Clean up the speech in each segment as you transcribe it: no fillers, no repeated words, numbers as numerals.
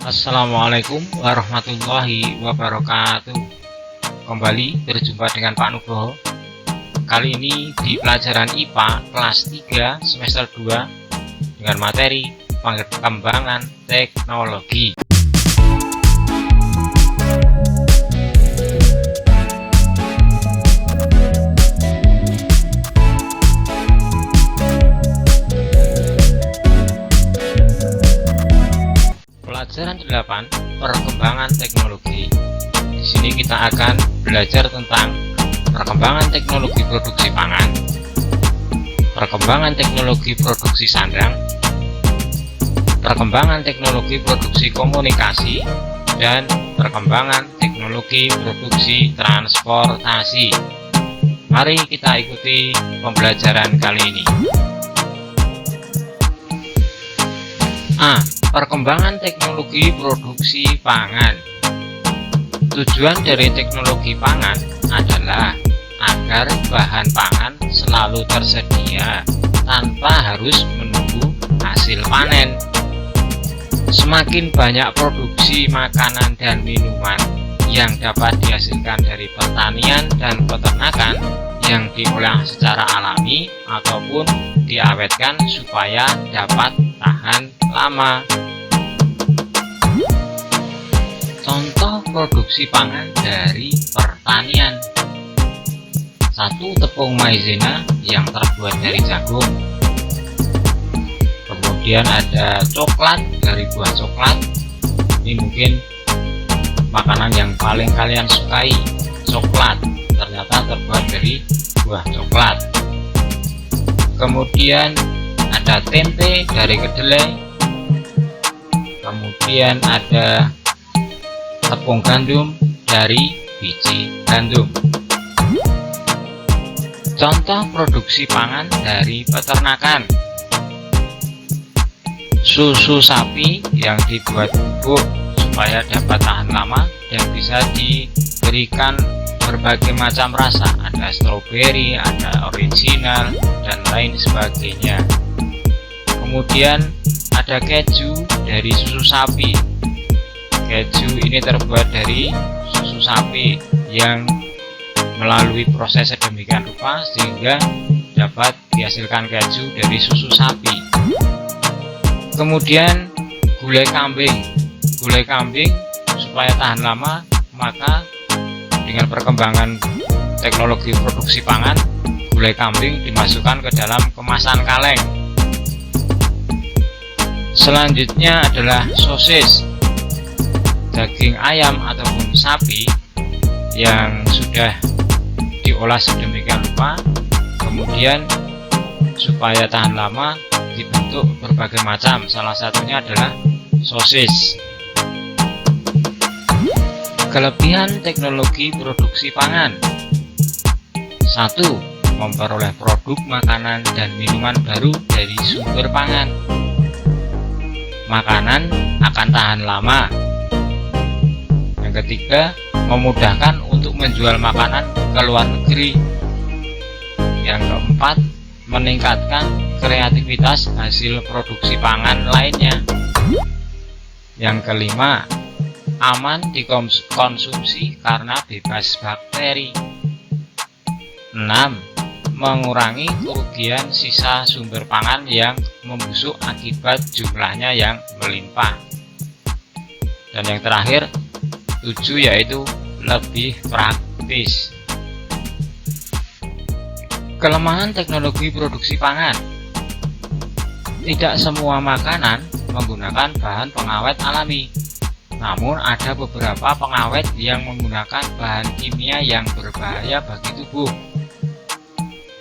Assalamualaikum warahmatullahi wabarakatuh. Kembali berjumpa dengan Pak Nugroho. Kali ini di pelajaran IPA kelas 3 semester 2 dengan materi pengembangan teknologi. Pelajaran 8, perkembangan teknologi. Di sini kita akan belajar tentang perkembangan teknologi produksi pangan, perkembangan teknologi produksi sandang, perkembangan teknologi produksi komunikasi, dan perkembangan teknologi produksi transportasi. Mari kita ikuti pembelajaran kali ini. A. Perkembangan teknologi produksi pangan. Tujuan dari teknologi pangan adalah agar bahan pangan selalu tersedia tanpa harus menunggu hasil panen. Semakin banyak produksi makanan dan minuman yang dapat dihasilkan dari pertanian dan peternakan yang diolah secara alami ataupun diawetkan supaya dapat tahan lama. Contoh produksi pangan dari pertanian: 1. Tepung maizena yang terbuat dari jagung. Kemudian ada coklat dari buah coklat. Ini mungkin makanan yang paling kalian sukai, coklat, ternyata terbuat dari buah coklat. Kemudian ada tempe dari kedelai. Kemudian ada tepung gandum dari biji gandum. Contoh produksi pangan dari peternakan: susu sapi yang dibuat bubuk supaya dapat tahan lama dan bisa diberikan berbagai macam rasa, ada stroberi, ada original, dan lain sebagainya. Kemudian ada keju dari susu sapi. Keju ini terbuat dari susu sapi yang melalui proses sedemikian rupa sehingga dapat dihasilkan keju dari susu sapi. Kemudian gulai kambing. Gulai kambing supaya tahan lama, maka dengan perkembangan teknologi produksi pangan, gulai kambing dimasukkan ke dalam kemasan kaleng. Selanjutnya adalah sosis, daging ayam ataupun sapi yang sudah diolah sedemikian rupa, kemudian supaya tahan lama dibentuk berbagai macam, salah satunya adalah sosis. Kelebihan teknologi produksi pangan: 1. Memperoleh produk makanan dan minuman baru dari sumber pangan. Makanan akan tahan lama. Yang ketiga, memudahkan untuk menjual makanan ke luar negeri. Yang keempat, meningkatkan kreativitas hasil produksi pangan lainnya. Yang kelima, aman dikonsumsi karena bebas bakteri. 6. Mengurangi kerugian sisa sumber pangan yang membusuk akibat jumlahnya yang melimpah. Dan yang terakhir, 7, yaitu lebih praktis. Kelemahan teknologi produksi pangan: tidak semua makanan menggunakan bahan pengawet alami, namun ada beberapa pengawet yang menggunakan bahan kimia yang berbahaya bagi tubuh.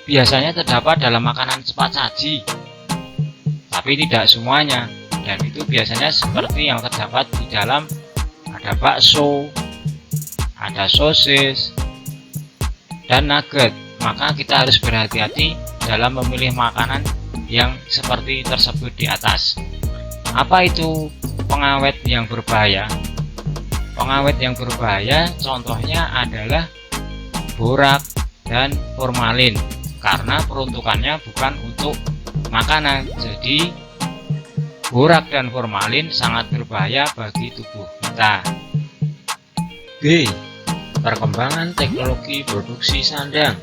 Biasanya terdapat dalam makanan cepat saji, tapi tidak semuanya, dan itu biasanya seperti yang terdapat di dalam ada bakso, ada sosis, dan nugget. Maka kita harus berhati-hati dalam memilih makanan yang seperti tersebut di atas. Apa itu pengawet yang berbahaya? Pengawet yang berbahaya contohnya adalah borak dan formalin, karena peruntukannya bukan untuk makanan. Jadi Borak dan formalin sangat berbahaya bagi tubuh kita. B. Perkembangan teknologi produksi sandang.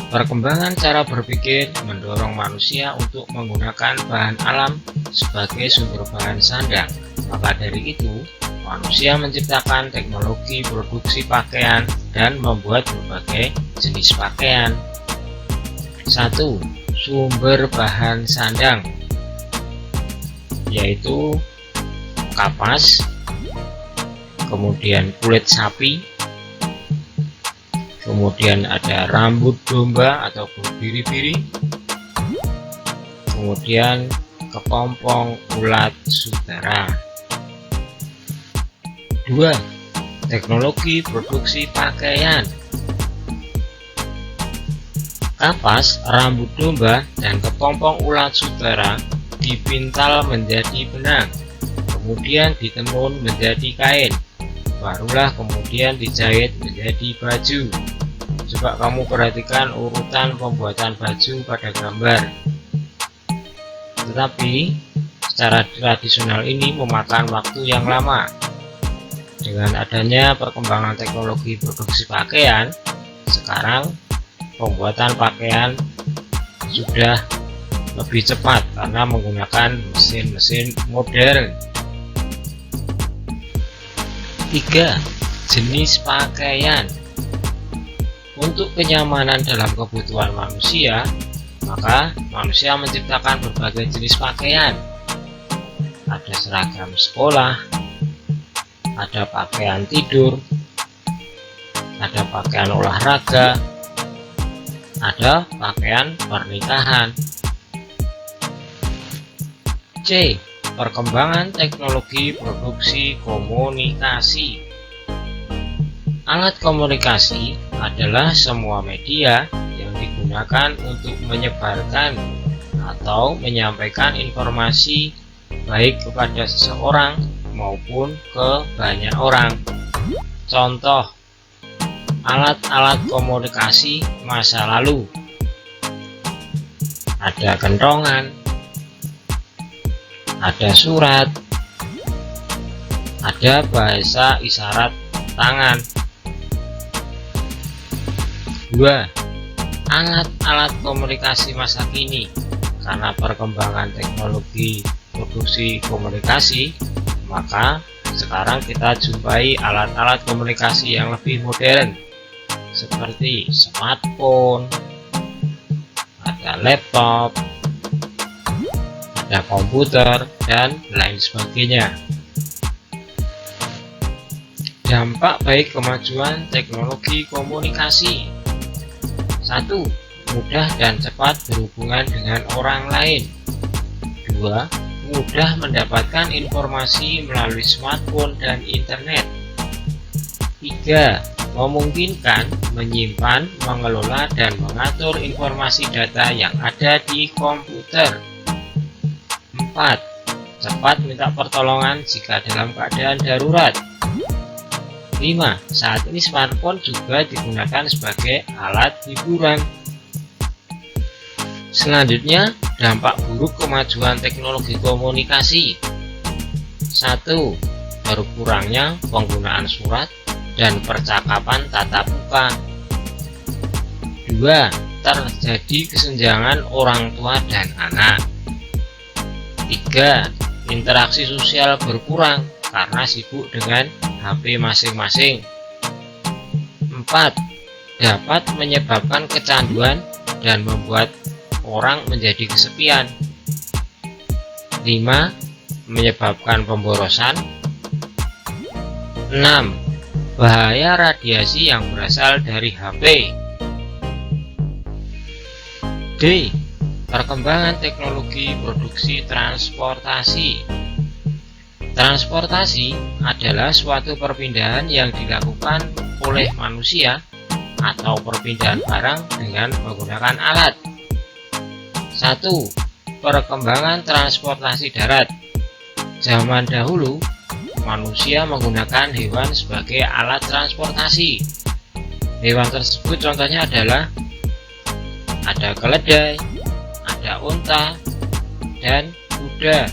Perkembangan cara berpikir mendorong manusia untuk menggunakan bahan alam sebagai sumber bahan sandang. Maka dari itu, manusia menciptakan teknologi produksi pakaian dan membuat berbagai jenis pakaian. 1. Sumber bahan sandang, yaitu kapas, kemudian kulit sapi, kemudian ada rambut domba ataupun biri-biri, kemudian kepompong ulat sutera. 2. Teknologi produksi pakaian. Kapas, rambut domba, dan kepompong ulat sutera dipintal menjadi benang, kemudian ditenun menjadi kain, barulah kemudian dijahit menjadi baju. Coba kamu perhatikan urutan pembuatan baju pada gambar. Tetapi secara tradisional ini memakan waktu yang lama. Dengan adanya perkembangan teknologi produksi pakaian, sekarang pembuatan pakaian sudah lebih cepat karena menggunakan mesin-mesin modern. 3. Jenis pakaian. Untuk kenyamanan dalam kebutuhan manusia, maka manusia menciptakan berbagai jenis pakaian. Ada seragam sekolah, ada pakaian tidur, ada pakaian olahraga, ada pakaian pernikahan. C. Perkembangan teknologi produksi komunikasi. Alat komunikasi adalah semua media yang digunakan untuk menyebarkan atau menyampaikan informasi baik kepada seseorang maupun ke banyak orang. Contoh alat-alat komunikasi masa lalu: ada kentongan, ada surat, ada bahasa isyarat tangan. 2. Alat-alat komunikasi masa kini. Karena perkembangan teknologi produksi komunikasi, maka sekarang kita jumpai alat-alat komunikasi yang lebih modern seperti smartphone, ada laptop, ada komputer, dan lain sebagainya. Dampak baik kemajuan teknologi komunikasi. 1. Mudah dan cepat berhubungan dengan orang lain. 2. Mudah mendapatkan informasi melalui smartphone dan internet. 3. Memungkinkan menyimpan, mengelola, dan mengatur informasi data yang ada di komputer. 4. Cepat minta pertolongan jika dalam keadaan darurat. 5. Saat ini smartphone juga digunakan sebagai alat hiburan. Selanjutnya, dampak buruk kemajuan teknologi komunikasi. 1. Berkurangnya penggunaan surat dan percakapan tatap muka. 2. Terjadi kesenjangan orang tua dan anak. 3. Interaksi sosial berkurang karena sibuk dengan HP masing-masing. 4. Dapat menyebabkan kecanduan dan membuat orang menjadi kesepian. 5. Menyebabkan pemborosan. 6. Bahaya radiasi yang berasal dari HP. D. Perkembangan teknologi produksi transportasi. Transportasi adalah suatu perpindahan yang dilakukan oleh manusia atau perpindahan barang dengan menggunakan alat. 1. Perkembangan transportasi darat. Zaman dahulu, manusia menggunakan hewan sebagai alat transportasi. Hewan tersebut contohnya adalah ada keledai, ada unta, dan roda.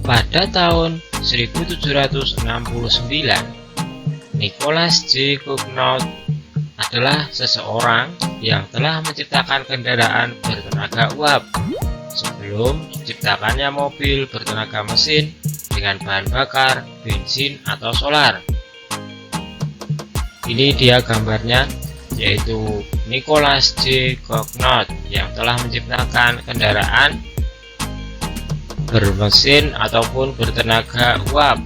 Pada tahun 1769, Nicholas J. Cugnot adalah seseorang yang telah menciptakan kendaraan bertenaga uap sebelum diciptakannya mobil bertenaga mesin dengan bahan bakar, bensin, atau solar. Ini dia gambarnya, yaitu Nicholas J. Cugnot yang telah menciptakan kendaraan bermesin ataupun bertenaga uap.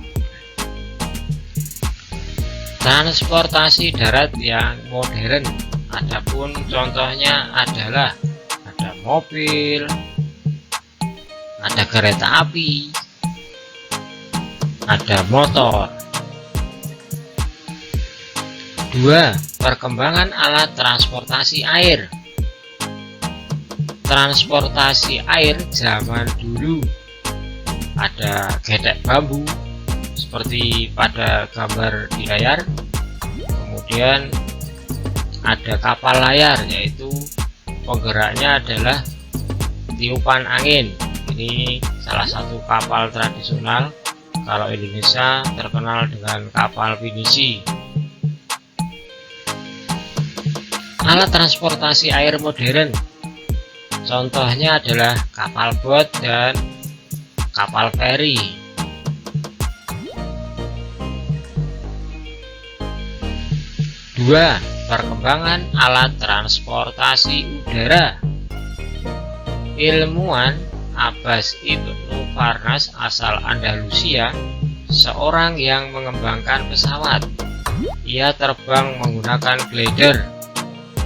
Transportasi darat yang modern, adapun contohnya adalah ada mobil, ada kereta api, ada motor. 2. Perkembangan alat transportasi air. Transportasi air zaman dulu ada gedek bambu seperti pada gambar di layar, kemudian ada kapal layar, yaitu penggeraknya adalah tiupan angin. Ini salah satu kapal tradisional. Kalau Indonesia terkenal dengan kapal pinisi. Alat transportasi air modern, contohnya adalah kapal bot dan kapal feri. 2. Perkembangan alat transportasi udara. Ilmuwan Abbas Ibnu Farnas asal Andalusia, seorang yang mengembangkan pesawat. Ia terbang menggunakan glider.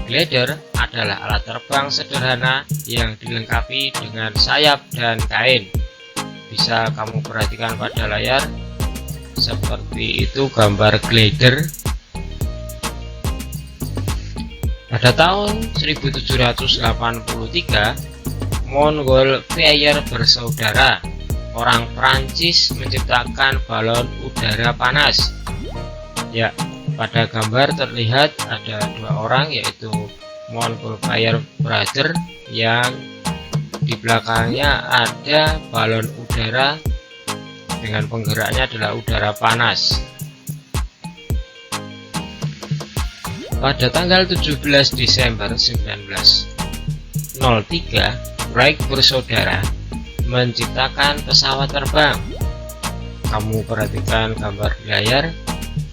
Glider adalah alat terbang sederhana yang dilengkapi dengan sayap dan kain. Bisa kamu perhatikan pada layar, seperti itu gambar glider. Pada tahun 1783, Montgolfier bersaudara, orang Prancis, menciptakan balon udara panas. Ya, pada gambar terlihat ada dua orang, yaitu Montgolfier Brother, yang di belakangnya ada balon udara dengan penggeraknya adalah udara panas. Pada tanggal 17 Desember 1903, Wright bersaudara menciptakan pesawat terbang. Kamu perhatikan gambar di layar,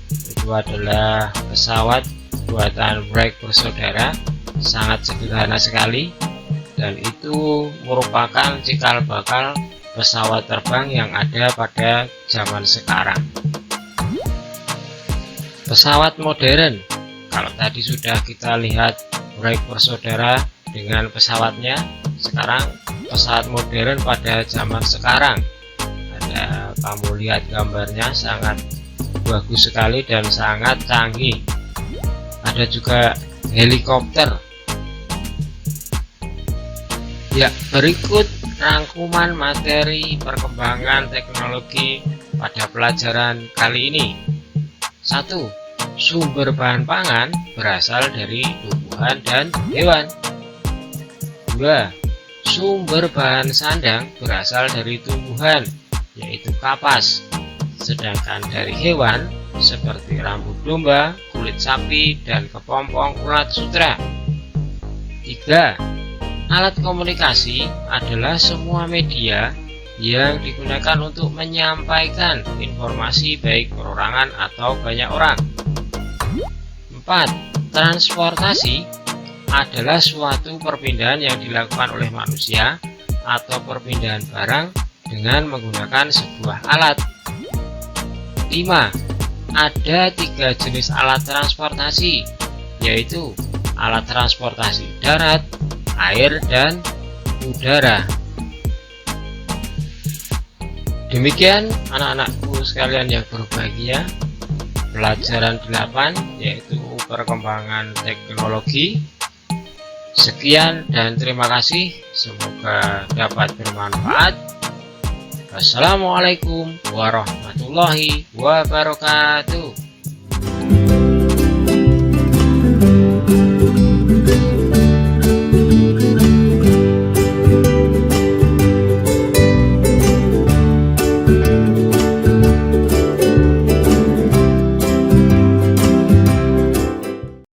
itu adalah pesawat buatan Wright bersaudara, sangat sederhana sekali, dan itu merupakan cikal bakal pesawat terbang yang ada pada zaman sekarang. Pesawat modern, kalau tadi sudah kita lihat Wright bersaudara dengan pesawatnya, sekarang pesawat modern pada zaman sekarang. Ada, kamu lihat gambarnya, sangat bagus sekali dan sangat canggih. Ada juga helikopter. Ya, berikut rangkuman materi perkembangan teknologi pada pelajaran kali ini. 1. Sumber bahan pangan berasal dari tumbuhan dan hewan. 2. Sumber bahan sandang berasal dari tumbuhan, yaitu kapas, sedangkan dari hewan seperti rambut domba, kulit sapi, dan kepompong ulat sutra. 3. Alat komunikasi adalah semua media yang digunakan untuk menyampaikan informasi baik perorangan atau banyak orang. 4. Transportasi adalah suatu perpindahan yang dilakukan oleh manusia atau perpindahan barang dengan menggunakan sebuah alat. 5. Ada 3 jenis alat transportasi, yaitu alat transportasi darat, air, dan udara. Demikian anak-anakku sekalian yang berbahagia, pelajaran 8 yaitu perkembangan teknologi. Sekian dan terima kasih, semoga dapat bermanfaat. Wassalamualaikum warahmatullahi wabarakatuh.